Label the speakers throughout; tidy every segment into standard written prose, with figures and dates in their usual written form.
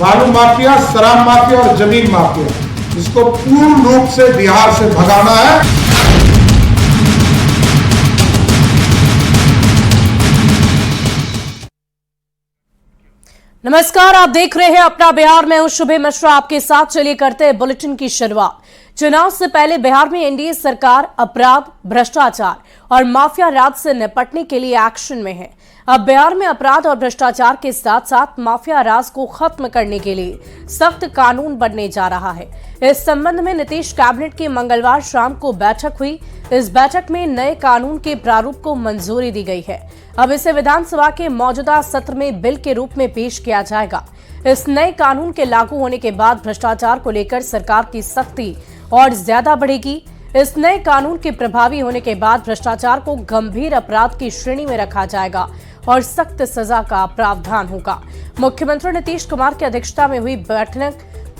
Speaker 1: बालू माफिया, शराब माफिया और जमीन माफिया, इसको पूर्ण रूप से बिहार से भगाना है।
Speaker 2: नमस्कार, आप देख रहे हैं अपना बिहार। मैं हूं शुभे मिश्रा, आपके साथ। चलिए करते हैं बुलेटिन की शुरुआत। चुनाव से पहले बिहार में एनडीए सरकार अपराध, भ्रष्टाचार और माफिया राज से निपटने के लिए एक्शन में है। अब बिहार में अपराध और भ्रष्टाचार के साथ साथ माफिया राज को खत्म करने के लिए सख्त कानून बनने जा रहा है। इस संबंध में नीतीश कैबिनेट की मंगलवार शाम को बैठक हुई। इस बैठक में नए कानून के प्रारूप को मंजूरी दी गई है। अब इसे विधानसभा के मौजूदा सत्र में बिल के रूप में पेश किया जाएगा। इस नए कानून के लागू होने के बाद भ्रष्टाचार को लेकर सरकार की सख्ती और ज्यादा बढ़ेगी। इस नए कानून के प्रभावी होने के बाद भ्रष्टाचार को गंभीर अपराध की श्रेणी में रखा जाएगा और सख्त सजा का प्रावधान होगा। मुख्यमंत्री नीतीश कुमार की अध्यक्षता में हुई बैठक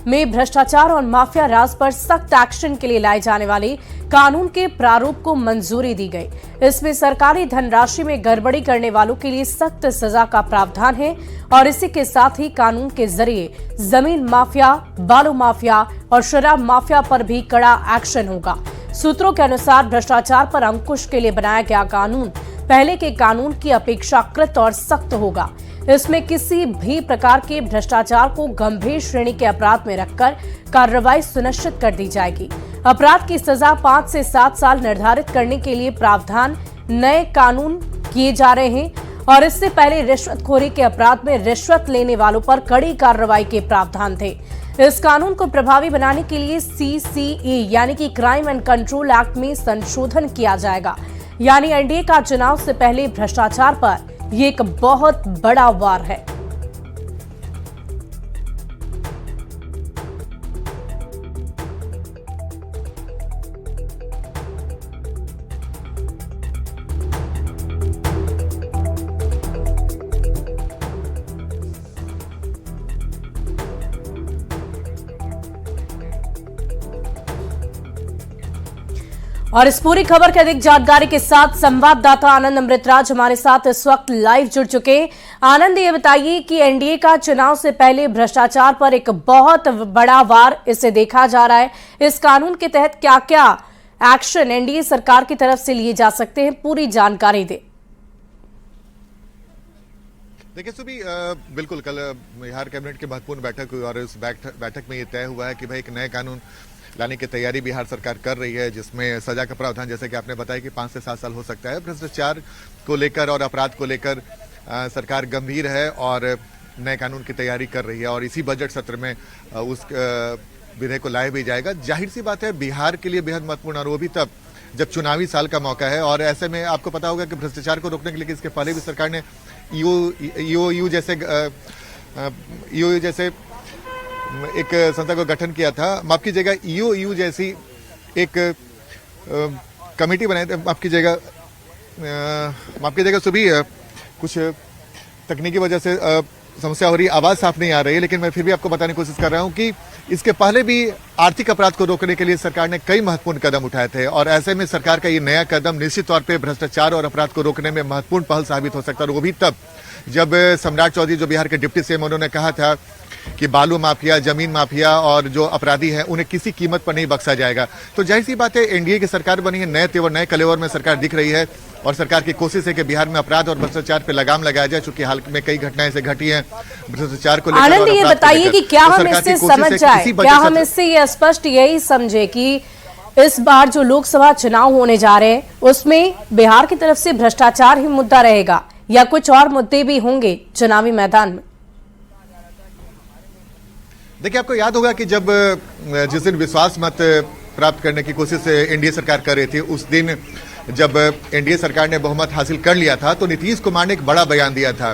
Speaker 2: में भ्रष्टाचार और माफिया राज पर सख्त एक्शन के लिए लाए जाने वाले कानून के प्रारूप को मंजूरी दी गई। इसमें सरकारी धनराशि में गड़बड़ी करने वालों के लिए सख्त सजा का प्रावधान है और इसी के साथ ही कानून के जरिए जमीन माफिया, बालू माफिया और शराब माफिया पर भी कड़ा एक्शन होगा। सूत्रों के अनुसार भ्रष्टाचार पर अंकुश के लिए बनाया गया कानून पहले के कानून की अपेक्षाकृत और सख्त होगा। इसमें किसी भी प्रकार के भ्रष्टाचार को गंभीर श्रेणी के अपराध में रखकर कार्रवाई सुनिश्चित कर दी जाएगी। अपराध की सजा 5 से 7 साल निर्धारित करने के लिए प्रावधान नए कानून किए जा रहे हैं और इससे पहले रिश्वतखोरी के अपराध में रिश्वत लेने वालों पर कड़ी कार्रवाई के प्रावधान थे। इस कानून को प्रभावी बनाने के लिए CCA यानी कि क्राइम एंड कंट्रोल एक्ट में संशोधन किया जाएगा। यानी एनडीए का चुनाव से पहले भ्रष्टाचार पर ये एक बहुत बड़ा वार है। और इस पूरी खबर के अधिक जानकारी के साथ संवाददाता आनंद अमृतराज हमारे साथ इस वक्त लाइव जुड़ चुके हैं। आनंद, ये बताइए कि एनडीए का चुनाव से पहले भ्रष्टाचार पर एक बहुत बड़ा वार इसे देखा जा रहा है। इस कानून के तहत क्या क्या एक्शन एनडीए सरकार की तरफ से लिए जा सकते हैं, पूरी जानकारी दे।
Speaker 3: देखिए सुबी, बिल्कुल कल बिहार कैबिनेट की महत्वपूर्ण बैठक हुई और इस बैठक में ये तय हुआ है कि भाई एक नए कानून लाने की तैयारी बिहार सरकार कर रही है, जिसमें सजा का प्रावधान, जैसे कि आपने बताया, कि 5 से 7 साल हो सकता है। भ्रष्टाचार को लेकर और अपराध को लेकर सरकार गंभीर है और नए कानून की तैयारी कर रही है और इसी बजट सत्र में उस विधेयक को लाया भी जाएगा। जाहिर सी बात है, बिहार के लिए बेहद महत्वपूर्ण, और वो भी तब जब चुनावी साल का मौका है। और ऐसे में आपको पता होगा कि भ्रष्टाचार को रोकने के लिए इसके पहले भी सरकार ने ईओयू जैसे एक संस्था को गठन किया था। माफ कीजिएगा, ईओयू जैसी एक कमेटी बनाई थी। माफ कीजिएगा सुबी, कुछ तकनीकी वजह से समस्या हो रही है, आवाज साफ नहीं आ रही है, लेकिन मैं फिर भी आपको बताने की कोशिश कर रहा हूं कि इसके पहले भी आर्थिक अपराध को रोकने के लिए सरकार ने कई महत्वपूर्ण कदम उठाए थे और ऐसे में सरकार का ये नया कदम निश्चित तौर पे भ्रष्टाचार और अपराध को रोकने में महत्वपूर्ण पहल साबित हो सकता है। और वो भी तब जब सम्राट चौधरी, जो बिहार के डिप्टी सीएम, उन्होंने कहा था कि बालू माफिया, जमीन माफिया और जो अपराधी हैं उन्हें किसी कीमत पर नहीं बख्शा जाएगा। तो जाहिर सी बात है, एनडीए की सरकार बनी है, नए तेवर, नए कलेवर में सरकार दिख रही है और सरकार की कोशिश है कि बिहार में अपराध और भ्रष्टाचार पर लगाम लगाया जाए, चूंकि हाल में कई घटनाएं ऐसे घटी हैं भ्रष्टाचार को लेकर।
Speaker 2: आनंद, ये बताइए कि क्या हम इससे समझ जाए, क्या हम इससे ये स्पष्ट यही समझे कि इस बार जो लोकसभा चुनाव होने जा रहे हैं उसमें बिहार की तरफ से भ्रष्टाचार ही मुद्दा रहेगा या कुछ और मुद्दे भी होंगे चुनावी मैदान में?
Speaker 3: देखिए, आपको याद होगा कि जब जिस दिन विश्वास मत प्राप्त करने की कोशिश एनडीए सरकार कर रही थी, उस दिन जब एनडीए सरकार ने बहुमत हासिल कर लिया था, तो नीतीश कुमार ने एक बड़ा बयान दिया था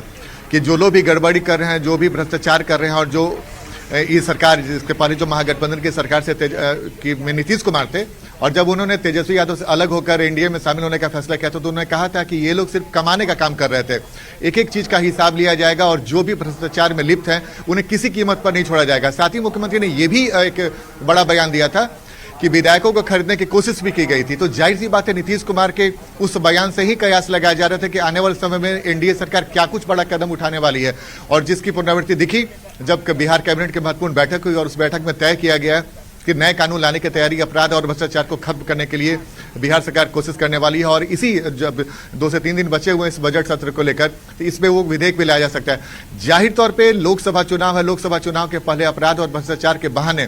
Speaker 3: कि जो लोग भी गड़बड़ी कर रहे हैं, जो भी भ्रष्टाचार कर रहे हैं और जो ये सरकार, जिसके पहले जो महागठबंधन की सरकार से में नीतीश कुमार थे, और जब उन्होंने तेजस्वी यादव से अलग होकर एनडीए में शामिल होने का फैसला किया तो उन्होंने कहा था कि ये लोग सिर्फ कमाने का काम कर रहे थे, एक एक चीज का हिसाब लिया जाएगा और जो भी भ्रष्टाचार में लिप्त हैं उन्हें किसी कीमत पर नहीं छोड़ा जाएगा। साथ ही मुख्यमंत्री ने यह भी एक बड़ा बयान दिया था कि विधायकों को खरीदने की कोशिश भी की गई थी। तो जाहिर सी बात है नीतीश कुमार के उस बयान से ही कयास लगाया जा रहा था कि आने वाले समय में एनडीए सरकार क्या कुछ बड़ा कदम उठाने वाली है, और जिसकी पुनरावृत्ति दिखी जब बिहार कैबिनेट की महत्वपूर्ण बैठक हुई और उस बैठक में तय किया गया कि नए कानून लाने की तैयारी, अपराध और भ्रष्टाचार को खत्म करने के लिए बिहार सरकार कोशिश करने वाली है। और इसी जब 2 से 3 दिन बचे हुए इस बजट सत्र को लेकर, तो इसमें वो विधेयक भी लाया जा सकता है। जाहिर तौर पे लोकसभा चुनाव है, लोकसभा चुनाव के पहले अपराध और भ्रष्टाचार के बहाने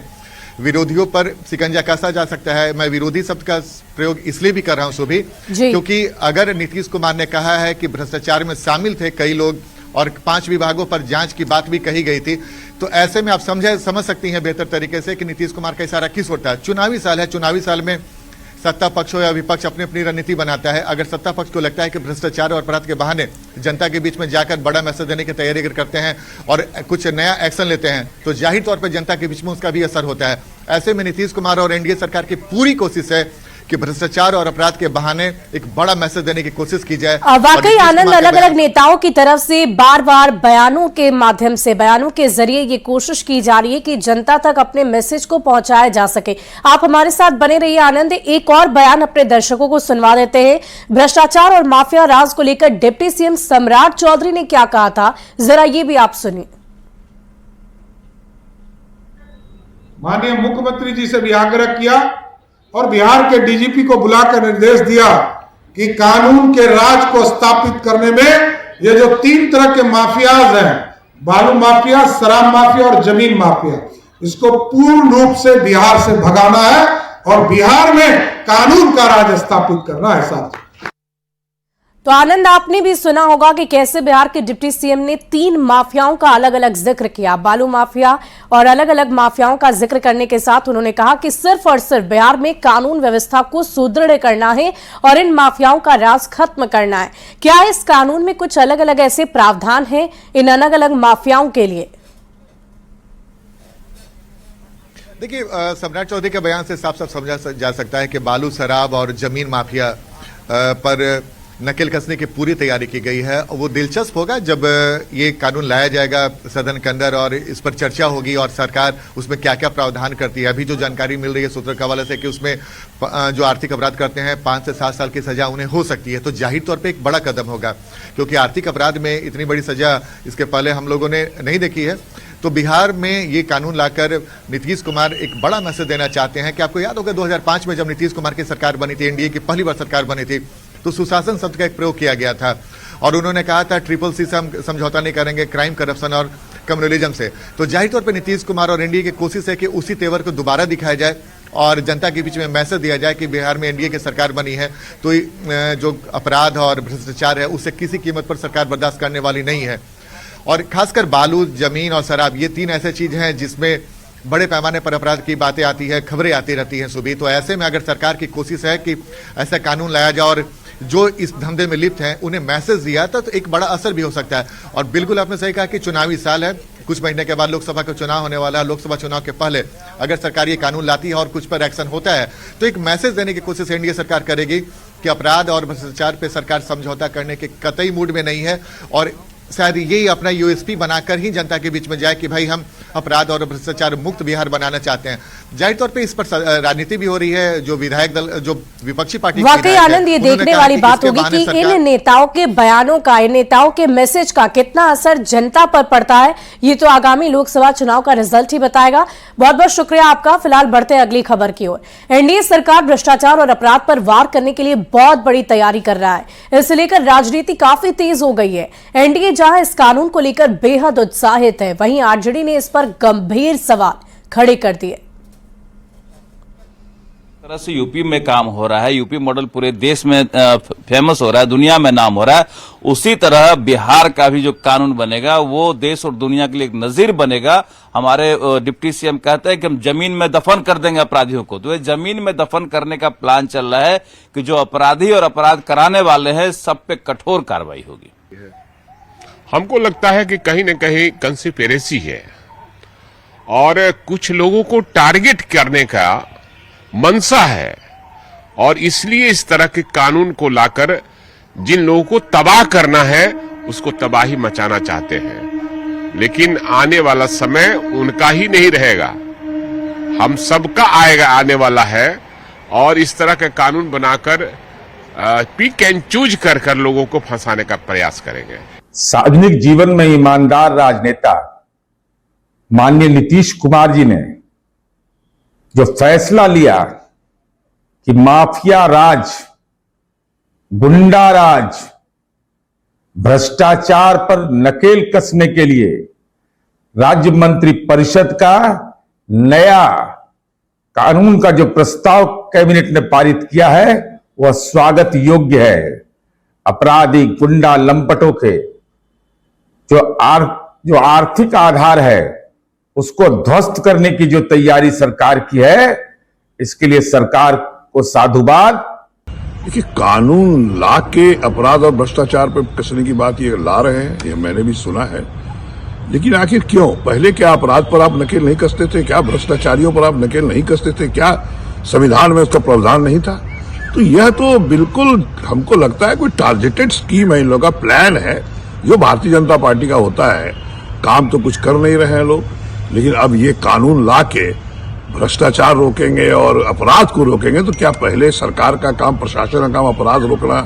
Speaker 3: विरोधियों पर शिकंजा कसा जा सकता है। मैं विरोधी शब्द का प्रयोग इसलिए भी कर रहा हूं सुभी, क्योंकि अगर नीतीश कुमार ने कहा है कि भ्रष्टाचार में शामिल थे कई लोग और 5 विभागों पर जांच की बात भी कही गई थी, तो ऐसे में आप समझ सकती हैं बेहतर तरीके से कि नीतीश कुमार का इशारा किस होता है। चुनावी साल है, चुनावी साल में सत्ता पक्ष हो या विपक्ष अपनी अपनी रणनीति बनाता है। अगर सत्ता पक्ष को लगता है कि भ्रष्टाचार और अपराध के बहाने जनता के बीच में जाकर बड़ा मैसेज देने की तैयारी करते हैं और कुछ नया एक्शन लेते हैं, तो जाहिर तौर पर जनता के बीच में उसका भी असर होता है। ऐसे में नीतीश कुमार और एनडीए सरकार की पूरी कोशिश है कि भ्रष्टाचार और अपराध के बहाने एक बड़ा मैसेज देने की कोशिश की जाए।
Speaker 2: वाकई आनंद, अलग अलग नेताओं की तरफ से बार बार बयानों के माध्यम से, बयानों के जरिए ये कोशिश की जा रही है कि जनता तक अपने मैसेज को पहुंचाया जा सके। आप हमारे साथ बने रहिए आनंद। एक और बयान अपने दर्शकों को सुनवा देते हैं। भ्रष्टाचार और माफिया राज को लेकर डिप्टी सीएम सम्राट चौधरी ने क्या कहा था, जरा ये भी आप सुनिए।
Speaker 1: माननीय मुख्यमंत्री जी से भी आग्रह किया और बिहार के डीजीपी को बुलाकर निर्देश दिया कि कानून के राज को स्थापित करने में ये जो 3 तरह के माफियाज हैं, बालू माफिया, शराब माफिया और जमीन माफिया, इसको पूर्ण रूप से बिहार से भगाना है और बिहार में कानून का राज स्थापित करना है। साथ
Speaker 2: तो आनंद, आपने भी सुना होगा कि कैसे बिहार के डिप्टी सीएम ने 3 माफियाओं का अलग अलग जिक्र किया, बालू माफिया और अलग अलग माफियाओं का जिक्र करने के साथ उन्होंने कहा कि सिर्फ और सिर्फ बिहार में कानून व्यवस्था को सुदृढ़ करना है और इन माफियाओं का राज खत्म करना है। क्या इस कानून में कुछ अलग अलग ऐसे प्रावधान हैं इन अलग अलग माफियाओं के लिए?
Speaker 3: देखिए, सम्राट चौधरी के बयान से साफ साफ समझा जा सकता है कि बालू, शराब और जमीन माफिया पर नकेल कसने की पूरी तैयारी की गई है। वो दिलचस्प होगा जब ये कानून लाया जाएगा सदन के अंदर और इस पर चर्चा होगी और सरकार उसमें क्या क्या प्रावधान करती है। अभी जो जानकारी मिल रही है सूत्रों के हवाले से कि उसमें जो आर्थिक अपराध करते हैं 5 से 7 साल की सजा उन्हें हो सकती है। तो जाहिर तौर पे एक बड़ा कदम होगा, क्योंकि आर्थिक अपराध में इतनी बड़ी सजा इसके पहले हम लोगों ने नहीं देखी है। तो बिहार में ये कानून लाकर नीतीश कुमार एक बड़ा मैसेज देना चाहते हैं कि आपको याद होगा 2005 में जब नीतीश कुमार की सरकार बनी थी, एनडीए की पहली बार सरकार बनी थी, तो सुशासन शब्द का एक प्रयोग किया गया था और उन्होंने कहा था CCC से हम समझौता नहीं करेंगे, क्राइम, करप्शन और कम्युनलिज्म से। तो जाहिर तौर पे नीतीश कुमार और एनडीए की कोशिश है कि उसी तेवर को दोबारा दिखाया जाए और जनता के बीच में मैसेज दिया जाए कि बिहार में एनडीए की सरकार बनी है तो जो अपराध और भ्रष्टाचार है उससे किसी कीमत पर सरकार बर्दाश्त करने वाली नहीं है। और खासकर बालू, जमीन और शराब, ये 3 ऐसे चीज हैं जिसमें बड़े पैमाने पर अपराध की बातें आती है, खबरें आती रहती हैं सुबह। तो ऐसे में अगर सरकार की कोशिश है कि ऐसा कानून लाया जाए और जो इस धंधे में लिप्त हैं उन्हें मैसेज दिया था, तो एक बड़ा असर भी हो सकता है। और बिल्कुल आपने सही कहा कि चुनावी साल है, कुछ महीने के बाद लोकसभा का चुनाव होने वाला है। लोकसभा चुनाव के पहले अगर सरकार ये कानून लाती है और कुछ पर एक्शन होता है तो एक मैसेज देने की कोशिश एनडीए सरकार करेगी कि अपराध और भ्रष्टाचार पे सरकार समझौता करने के कतई मूड में नहीं है और शायद यही अपना यूएसपी बनाकर ही जनता के बीच में जाए कि भाई हम अपराध और भ्रष्टाचार मुक्त बिहार बनाना चाहते हैं। जाहिर तौर पे इस पर राजनीति भी हो रही है। जो विधायक दल, जो विपक्षी पार्टी,
Speaker 2: वाकई आनंद, ये देखने वाली बात होगी कि इन नेताओं के बयानों का, इन नेताओं के मैसेज का कितना असर जनता पर पड़ता है, ये तो आगामी लोकसभा चुनाव का रिजल्ट ही बताएगा। बहुत बहुत शुक्रिया आपका। फिलहाल बढ़ते अगली खबर की ओर। एनडीए सरकार भ्रष्टाचार और अपराध पर वार करने के लिए बहुत बड़ी तैयारी कर रहा है। इसे लेकर राजनीति काफी तेज हो गई है। एनडीए जहां इस कानून को लेकर बेहद उत्साहित है, वहीं आरजेडी ने इस पर गंभीर सवाल खड़े कर दिए।
Speaker 4: तरह से यूपी में काम हो रहा है, यूपी मॉडल पूरे देश में फेमस हो रहा है, दुनिया में नाम हो रहा है, उसी तरह बिहार का भी जो कानून बनेगा वो देश और दुनिया के लिए एक नजीर बनेगा। हमारे डिप्टी सीएम कहते हैं कि हम जमीन में दफन कर देंगे अपराधियों को। तो ये जमीन में दफन करने का प्लान चल रहा है कि जो अपराधी और अपराध कराने वाले हैं सब पे कठोर कार्रवाई होगी।
Speaker 5: हमको लगता है कि कहीं न कहीं कंस्पिरेसी है और कुछ लोगों को टारगेट करने का मनसा है और इसलिए इस तरह के कानून को लाकर जिन लोगों को तबाह करना है उसको तबाही मचाना चाहते हैं। लेकिन आने वाला समय उनका ही नहीं रहेगा, हम सबका आएगा आने वाला है और इस तरह का कानून बनाकर पिक एंड चूज कर कर लोगों को फंसाने का प्रयास करेंगे।
Speaker 6: सार्वजनिक जीवन में ईमानदार राजनेता माननीय नीतीश कुमार जी ने जो फैसला लिया कि माफिया राज, गुंडा राज, भ्रष्टाचार पर नकेल कसने के लिए राज्य मंत्री परिषद का नया कानून का जो प्रस्ताव कैबिनेट ने पारित किया है वह स्वागत योग्य है। अपराधी गुंडा लंपटों के जो आर्थिक आधार है उसको ध्वस्त करने की जो तैयारी सरकार की है, इसके लिए सरकार को साधुवाद।
Speaker 7: देखिए, कानून ला के अपराध और भ्रष्टाचार पर कसने की बात ये ला रहे हैं, ये मैंने भी सुना है, लेकिन आखिर क्यों? पहले क्या अपराध पर आप नकेल नहीं कसते थे? क्या भ्रष्टाचारियों पर आप नकेल नहीं कसते थे? क्या संविधान में उसका प्रावधान नहीं था? तो यह तो बिल्कुल हमको लगता है कोई टारगेटेड स्कीम है, इन लोगों का प्लान है जो भारतीय जनता पार्टी का होता है। काम तो कुछ कर नहीं रहे हैं लोग, लेकिन अब ये कानून ला के भ्रष्टाचार रोकेंगे और अपराध को रोकेंगे। तो क्या पहले सरकार का काम, प्रशासन का काम अपराध रोकना,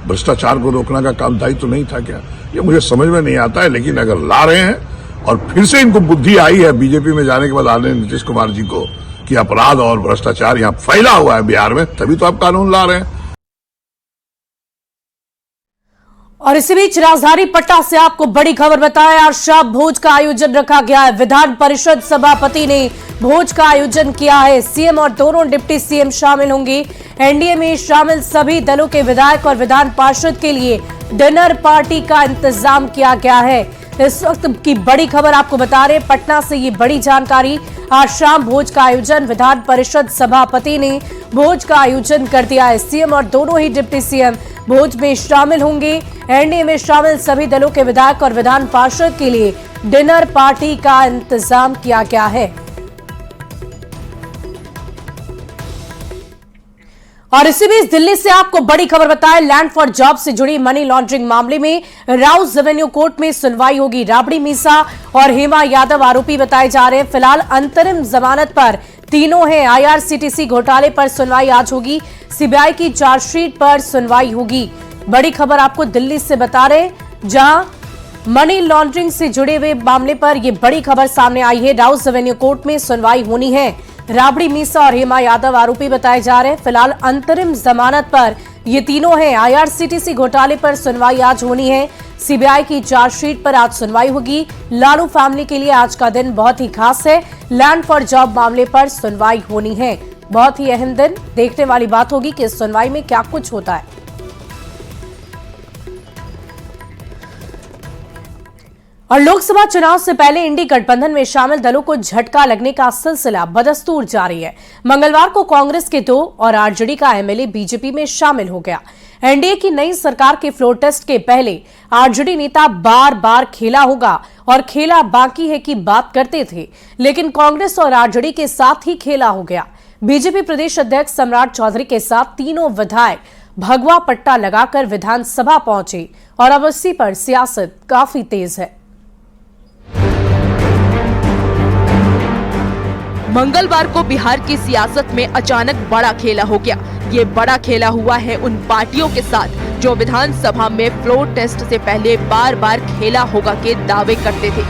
Speaker 7: भ्रष्टाचार को रोकना का काम दायित्व नहीं था क्या? ये मुझे समझ में नहीं आता है। लेकिन अगर ला रहे हैं और फिर से इनको बुद्धि आई है बीजेपी में जाने के बाद आने नीतीश कुमार जी को कि अपराध और भ्रष्टाचार यहाँ फैला हुआ है बिहार में, तभी तो आप कानून ला रहे हैं।
Speaker 2: और इसी बीच राजधानी पटना से आपको बड़ी खबर बताएं। आज शाम भोज का आयोजन रखा गया है। विधान परिषद सभापति ने भोज का आयोजन किया है। सीएम और दोनों डिप्टी सीएम शामिल होंगे। एनडीए में शामिल सभी दलों के विधायक और विधान पार्षद के लिए डिनर पार्टी का इंतजाम किया गया है। इस वक्त की बड़ी खबर आपको बता रहे, पटना से ये बड़ी जानकारी। आज शाम भोज का आयोजन, विधान परिषद सभापति ने भोज का आयोजन कर दिया है। सीएम और दोनों ही डिप्टी सीएम भोज में शामिल होंगे। एनडीए में शामिल सभी दलों के विधायक और विधान पार्षद के लिए डिनर पार्टी का इंतजाम किया गया है। और इसी बीच दिल्ली से आपको बड़ी खबर बताएं। लैंड फॉर जॉब से जुड़ी मनी लॉन्ड्रिंग मामले में राउस रेवेन्यू कोर्ट में सुनवाई होगी। राबड़ी मीसा और हेमा यादव आरोपी बताए जा रहे हैं। फिलहाल अंतरिम जमानत पर तीनों हैं। आईआरसीटीसी घोटाले पर सुनवाई आज होगी। सीबीआई की चार्जशीट पर सुनवाई होगी। बड़ी खबर आपको दिल्ली से बता रहे, जहां मनी लॉन्ड्रिंग से जुड़े हुए मामले पर यह बड़ी खबर सामने आई है। राउस रेवेन्यू कोर्ट में सुनवाई होनी है। राबड़ी मीसा और हेमा यादव आरोपी बताए जा रहे हैं। फिलहाल अंतरिम जमानत पर ये तीनों हैं। आईआरसीटीसी घोटाले पर सुनवाई आज होनी है। सीबीआई की चार्जशीट पर आज सुनवाई होगी। लालू फैमिली के लिए आज का दिन बहुत ही खास है। लैंड फॉर जॉब मामले पर सुनवाई होनी है। बहुत ही अहम दिन। देखने वाली बात होगी कि इस सुनवाई में क्या कुछ होता है। और लोकसभा चुनाव से पहले इंडी गठबंधन में शामिल दलों को झटका लगने का सिलसिला बदस्तूर जारी है। मंगलवार को कांग्रेस के 2 और आरजेडी का एमएलए बीजेपी में शामिल हो गया। एनडीए की नई सरकार के फ्लोर टेस्ट के पहले आरजेडी नेता बार बार खेला होगा और खेला बाकी है की बात करते थे, लेकिन कांग्रेस और आरजेडी के साथ ही खेला हो गया। बीजेपी प्रदेश अध्यक्ष सम्राट चौधरी के साथ तीनों विधायक भगवा पट्टा लगाकर विधानसभा पहुंचे और अब इसी पर सियासत काफी तेज है।
Speaker 8: मंगलवार को बिहार की सियासत में अचानक बड़ा खेला हो गया। ये बड़ा खेला हुआ है उन पार्टियों के साथ जो विधानसभा में फ्लोर टेस्ट से पहले बार बार खेला होगा के दावे करते थे।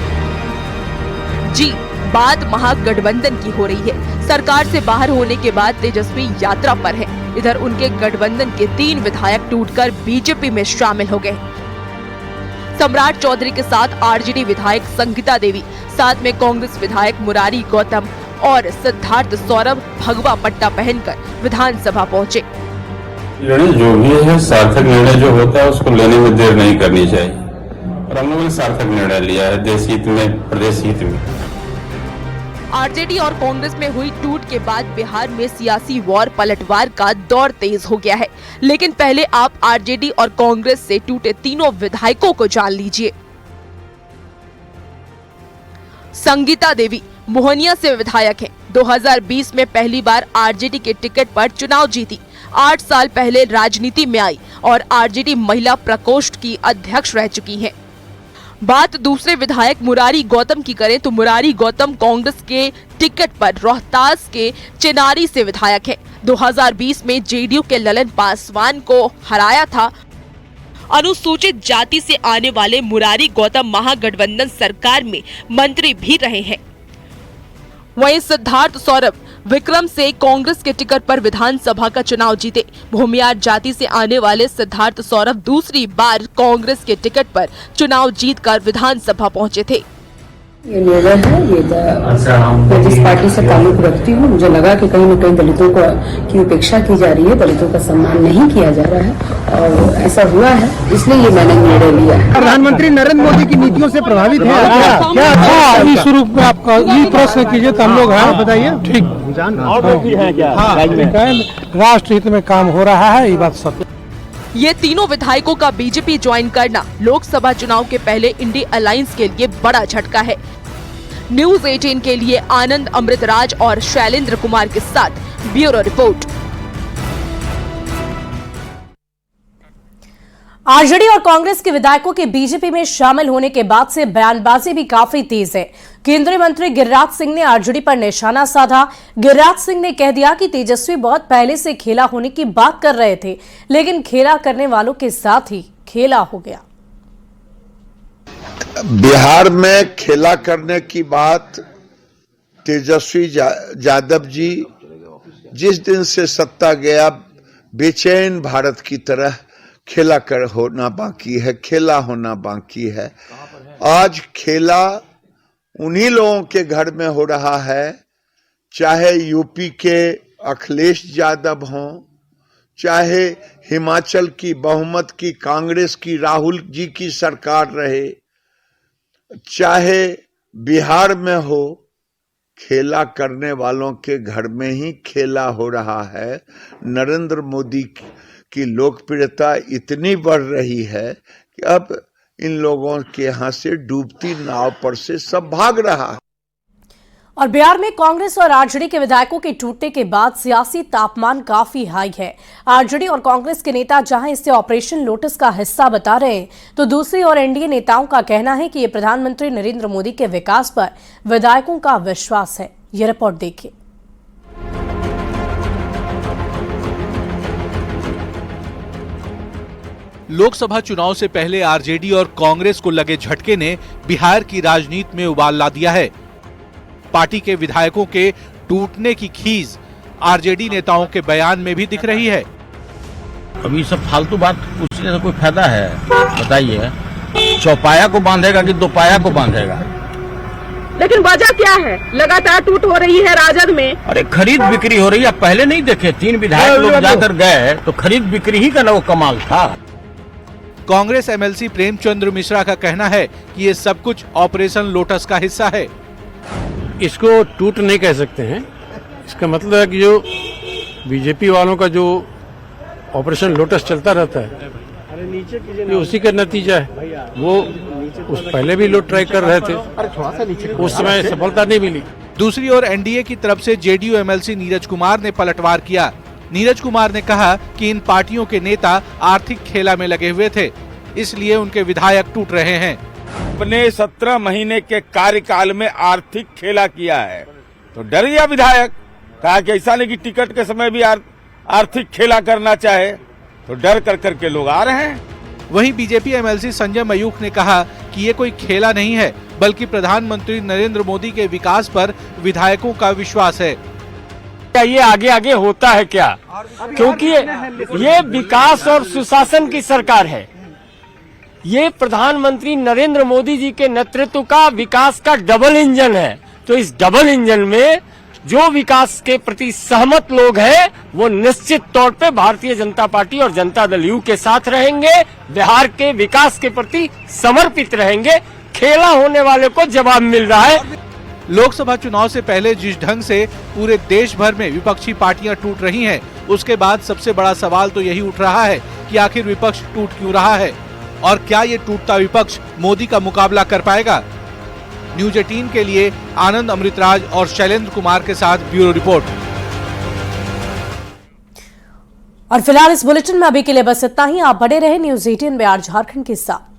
Speaker 8: जी, बात महागठबंधन की हो रही है। सरकार से बाहर होने के बाद तेजस्वी यात्रा पर है। इधर उनके गठबंधन के 3 विधायक टूटकर बीजेपी में शामिल हो गए। सम्राट चौधरी के साथ आरजेडी विधायक संगीता देवी, साथ में कांग्रेस विधायक मुरारी गौतम और सिद्धार्थ सौरभ भगवा पट्टा पहनकर विधानसभा पहुंचे।
Speaker 9: निर्णय जो भी है, सार्थक निर्णय जो होता है उसको लेने में देर नहीं करनी चाहिए और हम लोगों ने सार्थक निर्णय लिया है, देश हित में, प्रदेश हित में।
Speaker 8: आरजेडी और कांग्रेस में हुई टूट के बाद बिहार में सियासी वॉर पलटवार का दौर तेज हो गया है। लेकिन पहले आप आरजेडी और कांग्रेस से टूटे तीनों विधायकों को जान लीजिए। संगीता देवी मोहनिया से विधायक हैं। 2020 में पहली बार आरजेडी के टिकट पर चुनाव जीती। 8 साल पहले राजनीति में आई और आरजेडी महिला प्रकोष्ठ की अध्यक्ष रह चुकी हैं। बात दूसरे विधायक मुरारी गौतम की करें तो मुरारी गौतम कांग्रेस के टिकट पर रोहतास के चिनारी से विधायक है। 2020 में जेडीयू के ललन पासवान को हराया था। अनुसूचित जाति से आने वाले मुरारी गौतम महागठबंधन सरकार में मंत्री भी रहे हैं। वहीं सिद्धार्थ सौरभ विक्रम से कांग्रेस के टिकट पर विधानसभा का चुनाव जीते। भूमियार जाति से आने वाले सिद्धार्थ सौरभ दूसरी बार कांग्रेस के टिकट पर चुनाव जीतकर विधानसभा पहुंचे थे।
Speaker 10: ये निर्णय है, मैं जिस पार्टी से ताल्लुक रखती हूँ, मुझे लगा कि कहीं न कहीं दलितों की उपेक्षा की जा रही है, दलितों का सम्मान नहीं किया जा रहा है और ऐसा हुआ है, इसलिए ये मैंने निर्णय लिया है।
Speaker 11: प्रधानमंत्री नरेंद्र मोदी की नीतियों से प्रभावित है क्या? इस रूप में आपका ये प्रश्न कीजिए तो हम लोग हैं, बताइए। ठीक, राष्ट्र हित में काम हो रहा है, ये बात सत्य।
Speaker 8: ये तीनों विधायकों का बीजेपी ज्वाइन करना लोकसभा चुनाव के पहले इंडी अलायंस के लिए बड़ा झटका है। न्यूज 18 के लिए आनंद अमृतराज और शैलेंद्र कुमार के साथ ब्यूरो रिपोर्ट।
Speaker 2: आरजेडी और कांग्रेस के विधायकों के बीजेपी में शामिल होने के बाद से बयानबाजी भी काफी तेज है। केंद्रीय मंत्री गिरिराज सिंह ने आरजेडी पर निशाना साधा। गिरिराज सिंह ने कह दिया कि तेजस्वी बहुत पहले से खेला होने की बात कर रहे थे, लेकिन खेला करने वालों के साथ ही खेला हो गया।
Speaker 12: बिहार में खेला करने की बात तेजस्वी यादव जी जिस दिन से सत्ता गया बेचैन भारत की तरह खेला कर होना बाकी है, खेला होना बाकी है। आज खेला उन्हीं लोगों के घर में हो रहा है, चाहे यूपी के अखिलेश यादव हों, चाहे हिमाचल की बहुमत की कांग्रेस की राहुल जी की सरकार रहे, चाहे बिहार में हो, खेला करने वालों के घर में ही खेला हो रहा है। नरेंद्र मोदी की लोकप्रियता इतनी बढ़ रही है कि अब इन लोगों के यहां से डूबती नाव पर से सब भाग रहा है।
Speaker 2: और बिहार में कांग्रेस और आरजेडी के विधायकों के टूटने के बाद सियासी तापमान काफी हाई है। आरजेडी और कांग्रेस के नेता जहां इसे ऑपरेशन लोटस का हिस्सा बता रहे हैं, तो दूसरी ओर एनडीए नेताओं का कहना है कि ये प्रधानमंत्री नरेंद्र मोदी के विकास पर विधायकों का विश्वास है। ये रिपोर्ट देखिए।
Speaker 13: लोकसभा चुनाव से पहले आरजेडी और कांग्रेस को लगे झटके ने बिहार की राजनीति में उबाल ला दिया है। पार्टी के विधायकों के टूटने की खीज आरजेडी नेताओं के बयान में भी दिख रही है।
Speaker 14: अभी सब फालतू बात पूछने से कोई फायदा है? बताइए, चौपाया को बांधेगा कि दोपाया को बांधेगा?
Speaker 8: लेकिन वजह क्या है? लगातार टूट हो रही है राजद में।
Speaker 14: अरे खरीद बिक्री हो रही है। पहले नहीं देखे 3 विधायक लोग जाकर गए तो खरीद बिक्री ही का ना वो कमाल था।
Speaker 13: कांग्रेस एमएलसी प्रेमचंद्र मिश्रा का कहना है कि ये सब कुछ ऑपरेशन लोटस का हिस्सा है।
Speaker 11: इसको टूट नहीं कह सकते हैं। इसका मतलब है कि जो बीजेपी वालों का जो ऑपरेशन लोटस चलता रहता है, ये उसी का नतीजा है। वो उस पहले भी लोग ट्राई कर रहे थे, उस समय सफलता नहीं मिली।
Speaker 13: दूसरी ओर एनडीए की तरफ से जेडीयू एमएलसी नीरज कुमार ने पलटवार किया। नीरज कुमार ने कहा कि इन पार्टियों के नेता आर्थिक खेला में लगे हुए थे, इसलिए उनके विधायक टूट रहे हैं।
Speaker 15: अपने 17 महीने के कार्यकाल में आर्थिक खेला किया है तो डर गया विधायक। कहा कि ऐसा नहीं कि टिकट के समय भी आर्थिक खेला करना चाहे, तो डर कर करके लोग आ रहे हैं।
Speaker 13: वहीं बीजेपी एमएलसी संजय मयूख ने कहा कि ये कोई खेला नहीं है, बल्कि प्रधानमंत्री नरेंद्र मोदी के विकास पर विधायकों का विश्वास है।
Speaker 16: क्या ये आगे आगे होता है क्या? क्योंकि ये विकास और सुशासन की सरकार है। ये प्रधानमंत्री नरेंद्र मोदी जी के नेतृत्व का विकास का डबल इंजन है। तो इस डबल इंजन में जो विकास के प्रति सहमत लोग हैं, वो निश्चित तौर पे भारतीय जनता पार्टी और जनता दल यू के साथ रहेंगे, बिहार के विकास के प्रति समर्पित रहेंगे। खेला होने वाले को जवाब मिल रहा है।
Speaker 13: लोकसभा चुनाव से पहले जिस ढंग से पूरे देश भर में विपक्षी पार्टियां टूट रही हैं, उसके बाद सबसे बड़ा सवाल तो यही उठ रहा है कि आखिर विपक्ष टूट क्यों रहा है और क्या ये टूटता विपक्ष मोदी का मुकाबला कर पाएगा। न्यूज 18 के लिए आनंद अमृतराज और शैलेंद्र कुमार के साथ ब्यूरो रिपोर्ट।
Speaker 2: और फिलहाल इस बुलेटिन में अभी के लिए बस इतना ही। आप बने रहे न्यूज 18 बिहार झारखंड के साथ।